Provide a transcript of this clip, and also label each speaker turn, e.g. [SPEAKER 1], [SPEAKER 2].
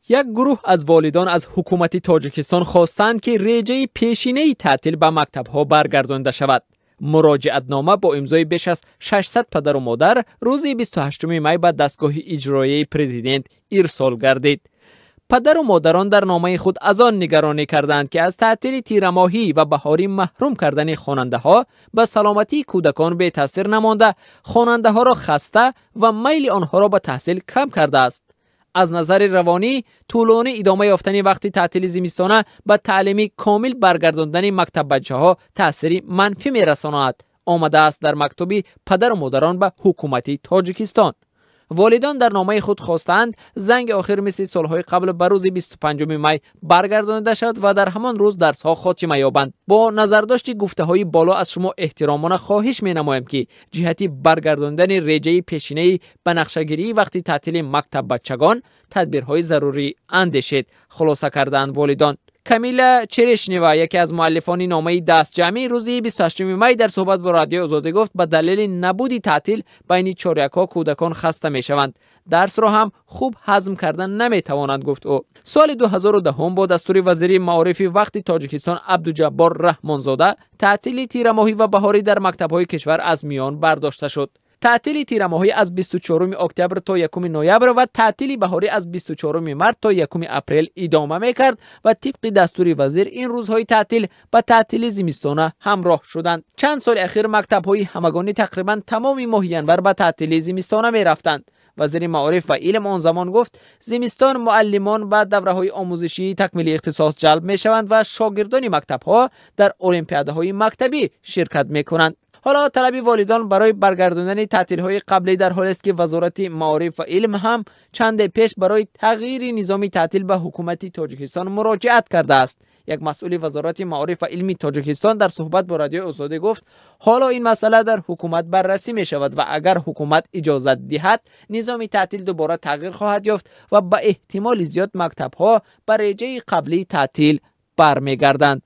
[SPEAKER 1] یک گروه از والدان از حکومت تاجیکستان خواستند که رجه پیشینه تعطیل به مکتب‌ها برگردانده شود. مراجعتنامه با امضای بیش از 600 پدر و مادر روز 28 می به دستگاه اجرایی پرزیدنت ارسال گردید. پدر و مادران در نامه خود از آن نگرانی کردند که از تعطیل تیرماهی و بهاری محروم کردن خواننده‌ها به سلامتی کودکان به تاثیر نمانده، خواننده‌ها را خسته و میل آنها را به تحصیل کم کرده است. از نظر روانی، طولانی ادامه یافتن وقتی تعطیل زمستانه به تعلیمی کامل برگرداندن مکتب بچه‌ها تأثیری منفی می‌رساند، آمده است در مکتوبی پدر و مادران به حکومت تاجیکستان. والدان در نامه خود خواستند زنگ آخر مثل سالهای قبل به روز 25 می برگردانده شد و در همان روز درس‌ها خاتمه یابند. با نظرداشت گفته‌های بالا از شما احترامانه خواهش می‌نمایم که جهتی برگرداندن رجه پیشینه به نقشه‌گیری وقتی تعطیل مکتب بچگان تدبیرهای ضروری اندیشید، خلاصه کردند والدان. کامیلا چریشنیوا، یکی از مؤلفان نامه دست جمعی، روز 28 می در صحبت با رادیو آزادی گفت به دلیل نبودی تعطیل بین چاریک‌ها کودکان خسته می‌شوند. درس را هم خوب هضم کردن نمی‌توانند، گفت او. سال 2010 با دستور وزیر معارف وقتی تاجیکستان عبدالجبار رحمانزاده تعطیل تیرماهی و بهاری در مکتب‌های کشور از میان برداشته شد. تعطیل تیرماهی از 24 اکتبر تا 1 نوامبر و تعطیل بهاری از 24 مارس تا 1 اپریل ادامه می‌کرد و طبق دستور وزیر این روزهای تعطیل با تعطیل زمستانه همراه شدند. چند سال اخیر مکتب‌های همگانی تقریبا تمام ماه ینور به تعطیل زمستانه می‌رفتند. وزیر معارف و علم آن زمان گفت زمستان معلمان به دوره‌های آموزشی تکمیلی اختصاص جلب می‌شوند و شاگردان مکتب‌ها در المپیادهای مکتبی شرکت می‌کنند. حالا طلب والدان برای برگرداندن تعطیل‌های قبلی در حالی است که وزارت معارف و علم هم چند پیش برای تغییر نظام تعطیل به حکومت تاجیکستان مراجعت کرده است. یک مسئول وزارت معارف و علم تاجیکستان در صحبت با رادیو آزادی گفت حالا این مسئله در حکومت بررسی می شود و اگر حکومت اجازه دهد نظام تعطیل دوباره تغییر خواهد یافت و به احتمال زیاد مکتب‌ها به رجه قبلی تعطیل برمیگردند.